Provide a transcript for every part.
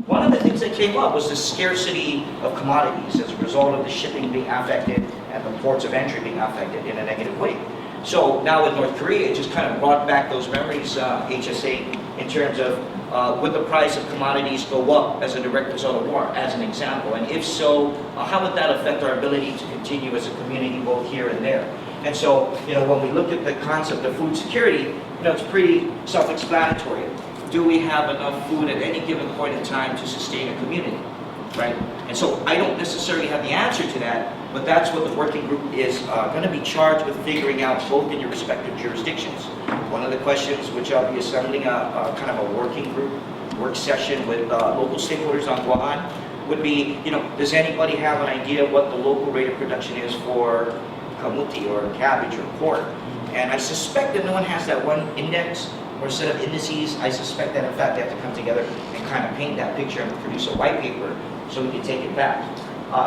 One of the things that came up was the scarcity of commodities as a result of the shipping being affected and the ports of entry being affected in a negative way. So now with North Korea, it just kind of brought back those memories, HSA, in terms of would the price of commodities go up as a direct result of war, as an example? And if so, how would that affect our ability to continue as a community both here and there? And so, when we look at the concept of food security, it's pretty self-explanatory. Do we have enough food at any given point in time to sustain a community, right? And so I don't necessarily have the answer to that, but that's what the working group is going to be charged with figuring out, both in your respective jurisdictions. One of the questions, which I'll be assembling a kind of a working group work session with local stakeholders on Guam, would be, does anybody have an idea what the local rate of production is for kamuti or cabbage or pork? And I suspect that no one has that one index or set of indices. I suspect that in fact they have to come together and kind of paint that picture and produce a white paper so we can take it back.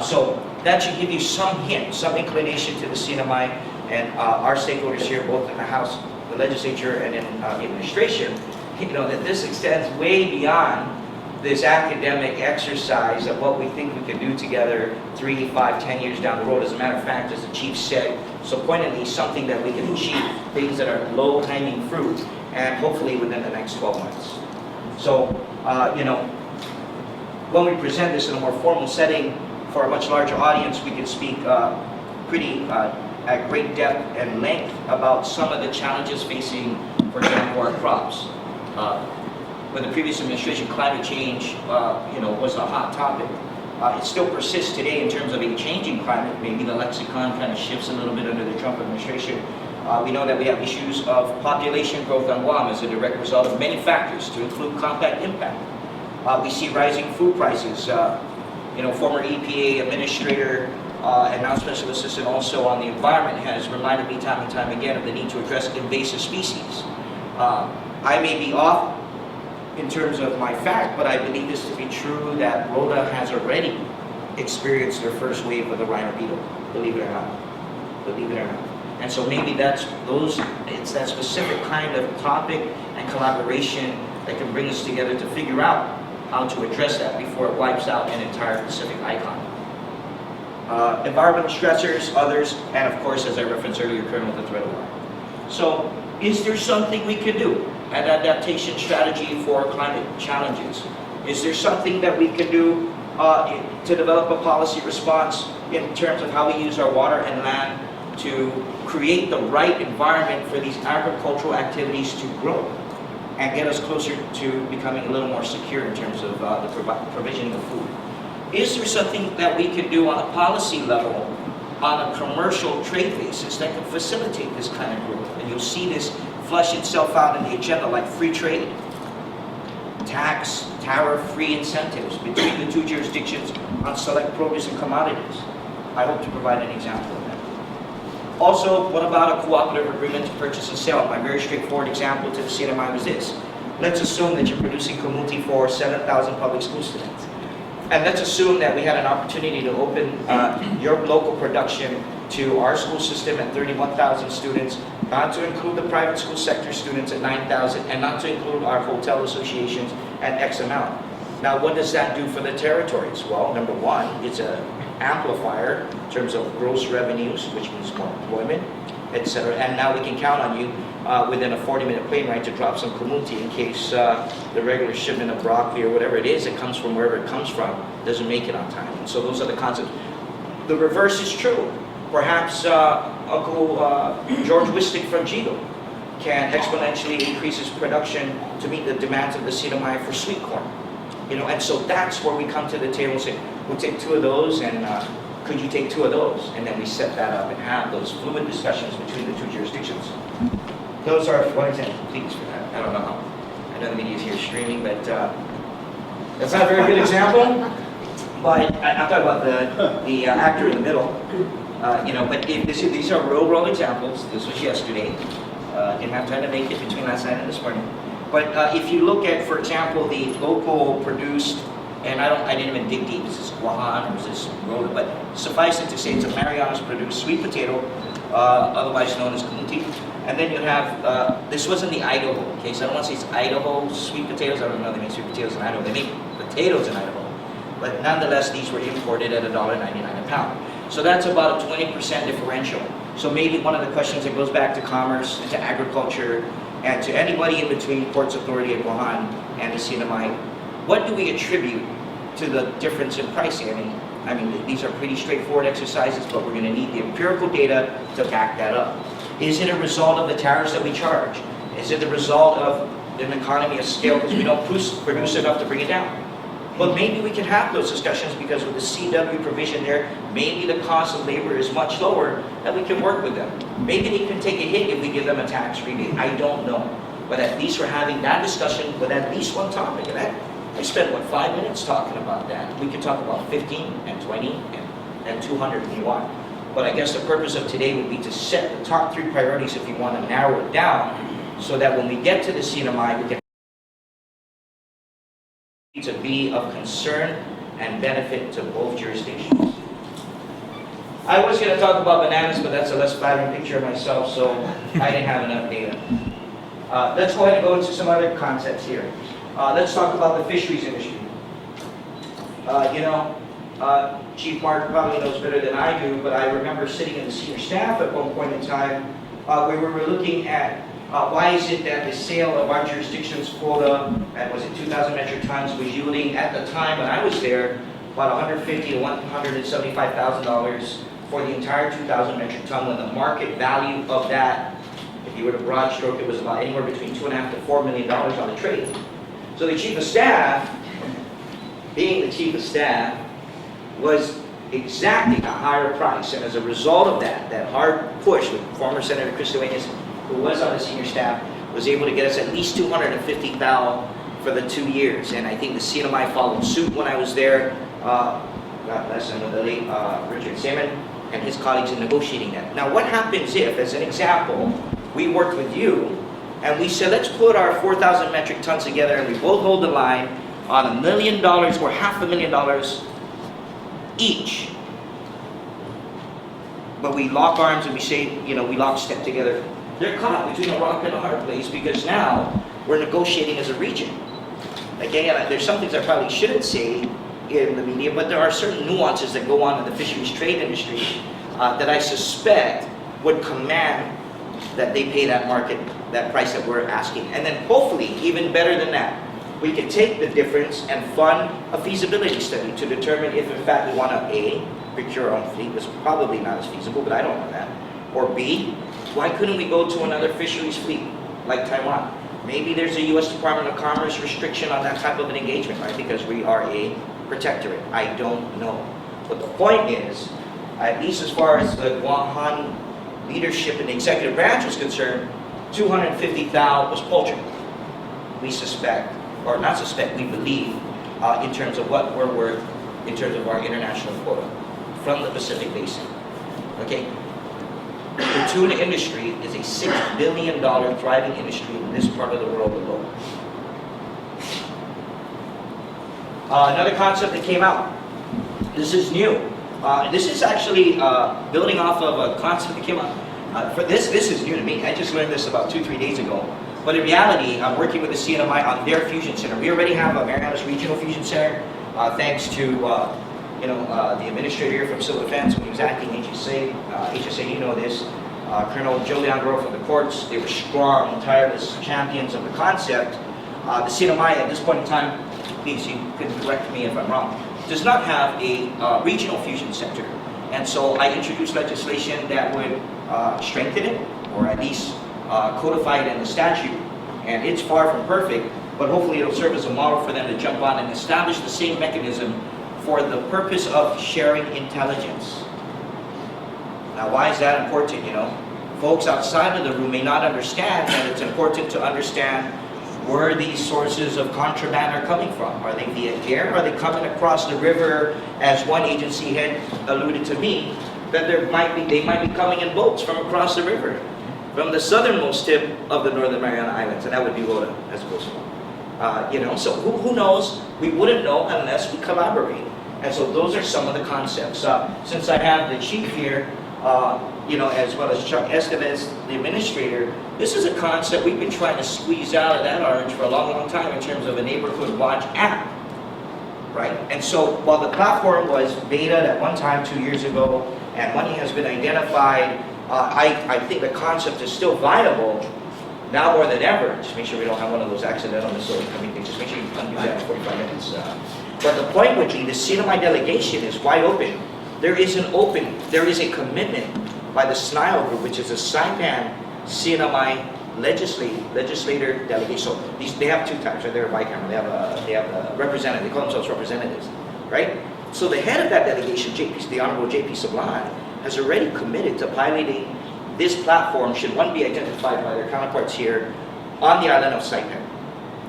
So that should give you some hint, some inclination to the CNMI and our stakeholders here, both in the House, the legislature, and in the administration, that this extends way beyond this academic exercise of what we think we can do together 3, 5, 10 years down the road. As a matter of fact, as the chief said, so pointedly, something that we can achieve, things that are low-hanging fruit, and hopefully within the next 12 months. So, when we present this in a more formal setting for a much larger audience, we can speak at great depth and length about some of the challenges facing, for example, our crops. When the previous administration, climate change, was a hot topic. It still persists today in terms of a changing climate. Maybe the lexicon kind of shifts a little bit under the Trump administration. We know that we have issues of population growth on Guam as a direct result of many factors, to include compact impact. We see rising food prices. Former EPA administrator and now special assistant also on the environment has reminded me time and time again of the need to address invasive species. I may be off in terms of my fact, but I believe this to be true, that Rhoda has already experienced their first wave of the rhino beetle, believe it or not. Believe it or not. And so maybe it's that specific kind of topic and collaboration that can bring us together to figure out how to address that before it wipes out an entire Pacific icon. Environmental stressors, others, and of course, as I referenced earlier, Colonel, the threat of war. So, is there something we can do? An adaptation strategy for climate challenges? Is there something that we can do to develop a policy response in terms of how we use our water and land to create the right environment for these agricultural activities to grow and get us closer to becoming a little more secure in terms of the provisioning of food? Is there something that we can do on a policy level, on a commercial trade basis, that can facilitate this kind of growth? And you'll see this flesh itself out in the agenda, like free trade, tax, tariff-free incentives between the two jurisdictions on select produce and commodities. I hope to provide an example of that. Also, what about a cooperative agreement to purchase and sell? My very straightforward example to the CNMI was this. Let's assume that you're producing kamuti for 7,000 public school students. And let's assume that we had an opportunity to open your local production to our school system at 31,000 students, not to include the private school sector students at 9,000, and not to include our hotel associations at X amount. Now, what does that do for the territories? Well, number one, it's an amplifier in terms of gross revenues, which means more employment, etc. And now we can count on you within a 40-minute plane ride to drop some kamuti in case the regular shipment of broccoli or whatever it is that comes from wherever it comes from doesn't make it on time. And so those are the concepts. The reverse is true. Perhaps Uncle George Wistic from Gigo can exponentially increase his production to meet the demands of the CNMI for sweet corn. And so that's where we come to the table and say, we'll take 2 of those, and could you take 2 of those? And then we set that up and have those fluid discussions between the 2 jurisdictions. Those are one example, please, for that. I don't know how. I know the media is here streaming, but that's not a very good example. But I'm talking about the actor in the middle. But these are real-world examples. This was yesterday. Didn't have time to make it between last night and this morning. But if you look at, for example, the local produced, and I didn't even dig deep, is this Guahan or is this Rhoda, but suffice it to say it's a Marianas produced sweet potato, otherwise known as kamuti. And then you have, this was in the Idaho case. I don't want to say it's Idaho sweet potatoes. I don't know, they make sweet potatoes in Idaho. They make the potatoes in Idaho. But nonetheless, these were imported at $1.99 a pound. So that's about a 20% differential. So maybe one of the questions that goes back to commerce and to agriculture and to anybody in between Ports Authority at Guahan and the CNMI, what do we attribute to the difference in pricing? I mean, these are pretty straightforward exercises, but we're going to need the empirical data to back that up. Is it a result of the tariffs that we charge? Is it the result of an economy of scale because we don't produce enough to bring it down? But maybe we can have those discussions because with the CW provision there, maybe the cost of labor is much lower that we can work with them. Maybe they can take a hit if we give them a tax rebate. I don't know. But at least we're having that discussion with at least one topic. And I spent, 5 minutes talking about that. We can talk about 15 and 20 and 200 if you want. But I guess the purpose of today would be to set the top 3 priorities if you want to narrow it down so that when we get to the CNMI, we can to be of concern and benefit to both jurisdictions. I was going to talk about bananas, but that's a less flattering picture of myself, so I didn't have enough data. Let's go ahead and go into some other concepts here. Let's talk about the fisheries industry. Chief Mark probably knows better than I do, but I remember sitting in the senior staff at one point in time where we were looking at why is it that the sale of our jurisdiction's quota at, was it 2,000 metric tons, was yielding at the time when I was there about $150,000 to $175,000 for the entire 2,000 metric ton when the market value of that, if you were to broad stroke, it was about anywhere between $2.5 to $4 million on the trade. So the chief of staff, being the chief of staff, was exacting a higher price, and as a result of that hard push with former Senator Chris Duenas, who was on the senior staff, was able to get us at least $250,000 for the 2 years. And I think the CNMI followed suit when I was there. God bless him, the late Richard Salmon and his colleagues in negotiating that. Now, what happens if, as an example, we worked with you and we said, let's put our 4,000 metric tons together and we both hold the line on $1 million or $500,000 each. But we lock arms and we say, we lockstep together. They're caught between a rock and a hard place because now we're negotiating as a region. Okay, and there's some things I probably shouldn't say in the media, but there are certain nuances that go on in the fisheries trade industry that I suspect would command that they pay that market, that price that we're asking. And then hopefully, even better than that, we can take the difference and fund a feasibility study to determine if in fact we want to A, procure our own fleet, was probably not as feasible, but I don't know that. Or B, why couldn't we go to another fisheries fleet like Taiwan? Maybe there's a U.S. Department of Commerce restriction on that type of an engagement, right? Because we are a protectorate. I don't know. But the point is, at least as far as the Guahan leadership and the executive branch was concerned, 250,000 was poultry. We suspect, or not suspect, we believe, in terms of what we're worth, in terms of our international quota from the Pacific Basin. Okay? The tuna industry is a $6 billion thriving industry in this part of the world alone. Another concept that came out. This is new. This is actually building off of a concept that came out. This is new to me. I just learned this about 2-3 days ago. But in reality, I'm working with the CNMI on their fusion center. We already have a Marianas Regional Fusion Center, thanks to the administrator here from Civil Defense when he was acting HSA. HSA, you know this. Colonel Joe Leandro from the courts. They were strong, tireless champions of the concept. The CNMI at this point in time, please, you can correct me if I'm wrong, does not have a regional fusion center. And so I introduced legislation that would strengthen it, or at least codify it in the statute. And it's far from perfect, but hopefully it'll serve as a model for them to jump on and establish the same mechanism for the purpose of sharing intelligence. Now, why is that important? Folks outside of the room may not understand that it's important to understand where these sources of contraband are coming from. Are they via air? Are they coming across the river? As one agency head alluded to me, that they might be coming in boats from across the river, from the southernmost tip of the Northern Mariana Islands, and that would be Rota as opposed to. So who knows? We wouldn't know unless we collaborate. And so those are some of the concepts. Since I have the chief here, as well as Chuck Estevez, the administrator, this is a concept we've been trying to squeeze out of that orange for a long, long time in terms of a neighborhood watch app. right? And so while the platform was beta at one time 2 years ago, and money has been identified, I think the concept is still viable now more than ever. Just make sure we don't have one of those accidental missiles coming in. Just make sure you undo that in 45 minutes. But the point would be the CNMI delegation is wide open. There is a commitment by the SNIL group, which is a Saipan CNMI legislator delegation. So they have two types, right? They're bicameral. They have a representative. They call themselves representatives, right? So the head of that delegation, the Honorable J.P. Sublime, has already committed to piloting this platform should one be identified by their counterparts here on the island of Saipan.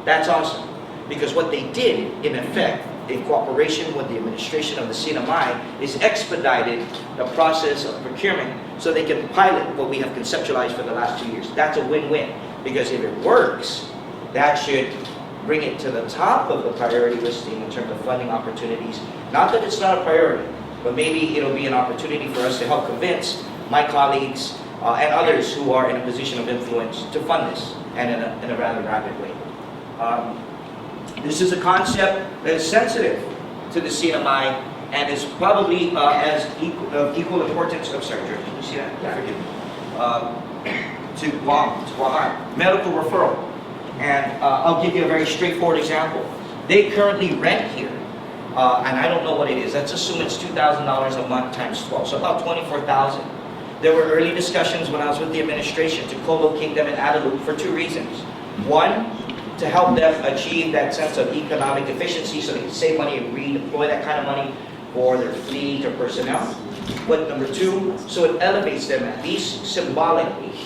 That's awesome, because what they did, in effect, in cooperation with the administration of the CNMI, is expedited the process of procurement so they can pilot what we have conceptualized for the last 2 years. That's a win-win, because if it works, that should bring it to the top of the priority listing in terms of funding opportunities. Not that it's not a priority, but maybe it'll be an opportunity for us to help convince my colleagues and others who are in a position of influence to fund this, and in a rather rapid way. This is a concept that is sensitive to the CNMI and is probably of equal importance. I'm sorry, George, did you see that? Yeah. Forgive me. To Guam, medical referral. And I'll give you a very straightforward example. They currently rent here, and I don't know what it is. Let's assume it's $2,000 a month times 12, so about $24,000. There were early discussions when I was with the administration to co-locate them in Adelup for two reasons. One, to help them achieve that sense of economic efficiency so they can save money and redeploy that kind of money for their fleet or personnel. But number two, so it elevates them, at least symbolically,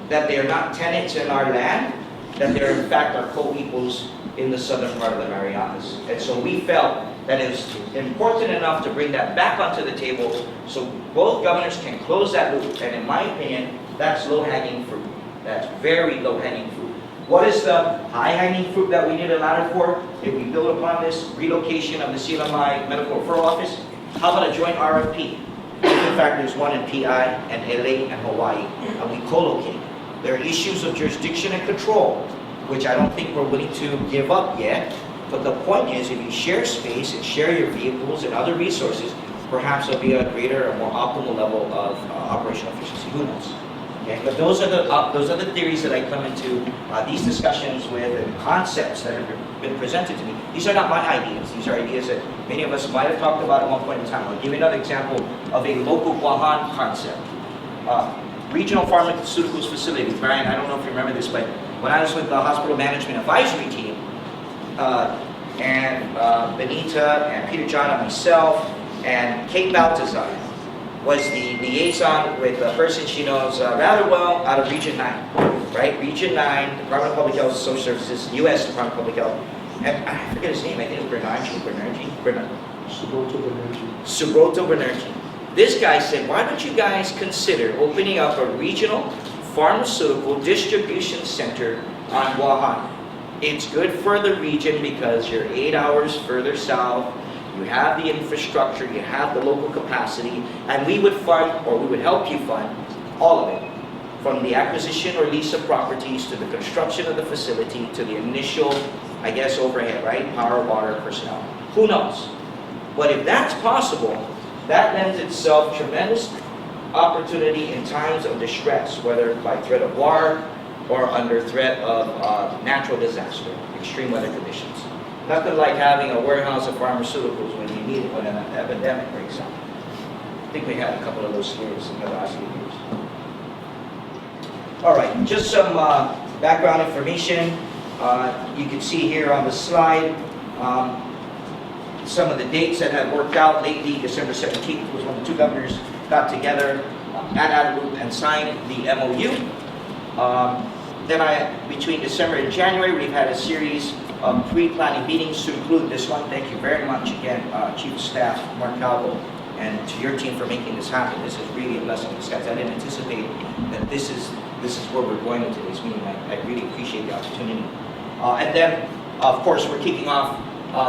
that they are not tenants in our land, that they're in fact our co-equals in the southern part of the Marianas. And so we felt that it was important enough to bring that back onto the table so both governors can close that loop. And in my opinion, that's low-hanging fruit. That's very low-hanging fruit. What is the high-hanging fruit that we need a ladder for? If we build upon this relocation of the CNMI Medical Referral Office, how about a joint RFP? If in fact there's one in PI and LA and Hawaii, and we co-locate. There are issues of jurisdiction and control, which I don't think we're willing to give up yet. But the point is, if you share space and share your vehicles and other resources, perhaps there'll be a greater or more optimal level of operational efficiency. Who knows? Okay, but those are the theories that I come into these discussions with, and concepts that have been presented to me. These are not my ideas. These are ideas that many of us might have talked about at one point in time. I'll give you another example of a local Guahan concept. Regional pharmaceuticals facilities. Brian, I don't know if you remember this, but when I was with the hospital management advisory team, and Benita and Peter John and myself and Kate Baltazar was the liaison with a person she knows rather well out of Region 9, right? Region 9, Department of Public Health and Social Services, U.S. Department of Public Health. And I forget his name, I think it was Subroto Banerjee. This guy said, why don't you guys consider opening up a regional pharmaceutical distribution center on Guahan? It's good for the region because you're 8 hours further south, you have the infrastructure, you have the local capacity, and we would fund, or we would help you fund, all of it. From the acquisition or lease of properties, to the construction of the facility, to the initial, I guess, overhead, right? Power, water, personnel. Who knows? But if that's possible, that lends itself tremendous opportunity in times of distress, whether by threat of war or under threat of natural disaster, extreme weather conditions. Nothing like having a warehouse of pharmaceuticals when you need it when an epidemic breaks out. I think we had a couple of those scares in the last few years. All right, just some background information. You can see here on the slide some of the dates that have worked out lately. December 17th was when the two governors got together at Adelup and signed the MOU. Then between December and January, we've had a series of pre-planning meetings to include this one. Thank you very much again, Chief of Staff Mark Calvo, and to your team for making this happen. This is really a blessing in disguise. I didn't anticipate that this is where we're going with today's meeting. I really appreciate the opportunity. And then, of course, we're kicking off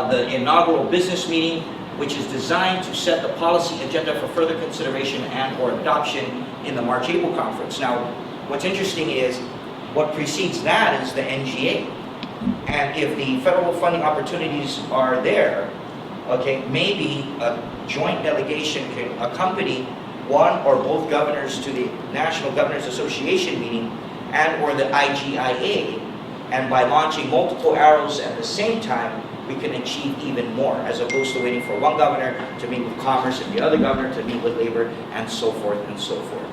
the inaugural business meeting, which is designed to set the policy agenda for further consideration and or adoption in the March-April conference. Now, what's interesting is what precedes that is the NGA. And if the federal funding opportunities are there, okay, maybe a joint delegation can accompany one or both governors to the National Governors Association meeting and or the IGIA, and by launching multiple arrows at the same time, we can achieve even more, as opposed to waiting for one governor to meet with Commerce and the other governor to meet with Labor, and so forth and so forth.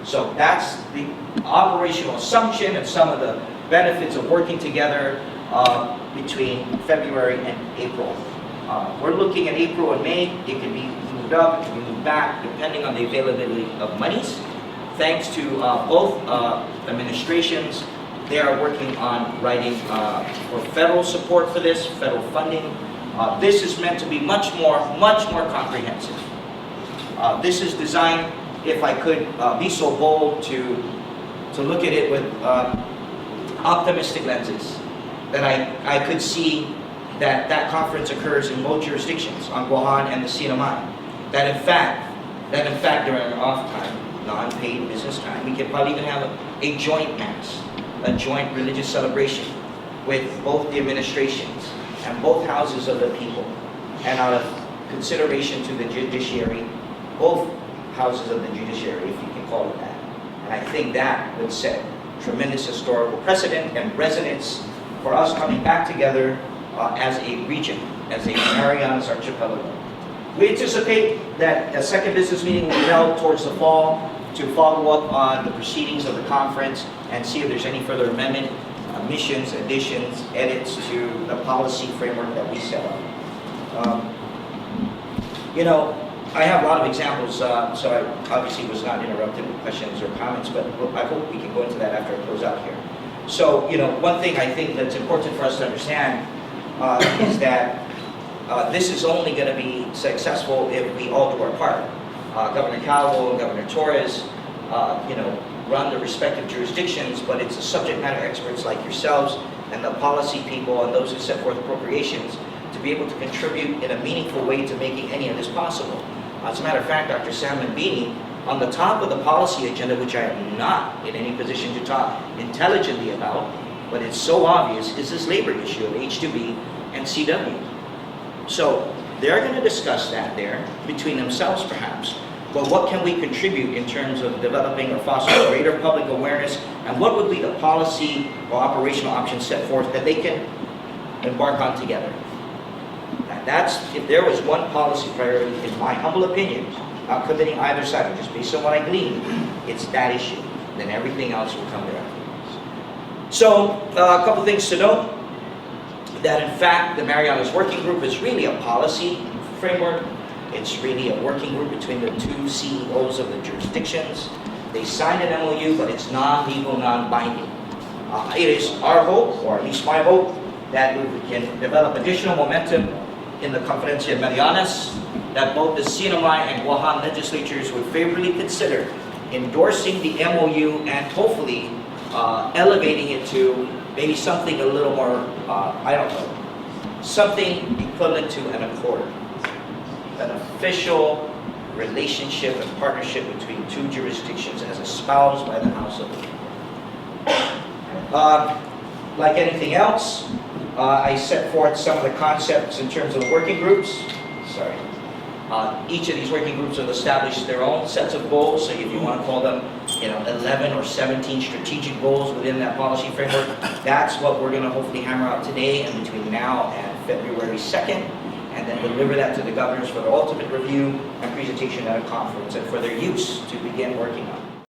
So that's the operational assumption and some of the benefits of working together between February and April. We're looking at April and May. It can be moved up, it can be moved back, depending on the availability of monies. Thanks to both administrations, they are working on writing for federal support for this, federal funding. This is meant to be much more comprehensive. This is designed, if I could be so bold, to look at it with optimistic lenses. That I could see that conference occurs in both jurisdictions, on Guahan and the CNMI. That in fact during our off time, non-paid business time, we could probably even have a joint mass, a joint religious celebration with both the administrations and both houses of the people, and out of consideration to the judiciary, both houses of the judiciary, if you can call it that. And I think that would set tremendous historical precedent and resonance for us coming back together as a region, as a Marianas archipelago. We anticipate that a second business meeting will be held towards the fall to follow up on the proceedings of the conference and see if there's any further amendment, omissions, additions, edits to the policy framework that we set up. I have a lot of examples, so I obviously was not interrupted with questions or comments, but I hope we can go into that after I close out here. So, one thing I think that's important for us to understand is that this is only going to be successful if we all do our part. Governor Calvo and Governor Torres, run the respective jurisdictions, but it's the subject matter experts like yourselves and the policy people and those who set forth appropriations to be able to contribute in a meaningful way to making any of this possible. As a matter of fact, Dr. Sam Mambini, on the top of the policy agenda, which I am not in any position to talk intelligently about, but it's so obvious, is this labor issue of H-2B and CW. So they're going to discuss that there between themselves perhaps, but what can we contribute in terms of developing or fostering greater public awareness, and what would be the policy or operational options set forth that they can embark on together? And that's, if there was one policy priority, in my humble opinion, not committing either side, but just based on what I glean, it's that issue. Then everything else will come thereafter. So, a couple things to note, that in fact, the Marianas Working Group is really a policy framework. It's really a working group between the two CEOs of the jurisdictions. They signed an MOU, but it's non-legal, non-binding. It is our hope, or at least my hope, that we can develop additional momentum in the Conferencia de Marianas, that both the CNMI and Guahan legislatures would favorably consider endorsing the MOU and hopefully elevating it to maybe something a little more, something equivalent to an accord. An official relationship and partnership between two jurisdictions as espoused by the House of the People. Like anything else, I set forth some of the concepts in terms of the working groups. Sorry. Each of these working groups will establish their own sets of goals, so if you want to call them 11 or 17 strategic goals within that policy framework, that's what we're going to hopefully hammer out today and between now and February 2nd, and then deliver that to the governors for their ultimate review and presentation at a conference and for their use to begin working on.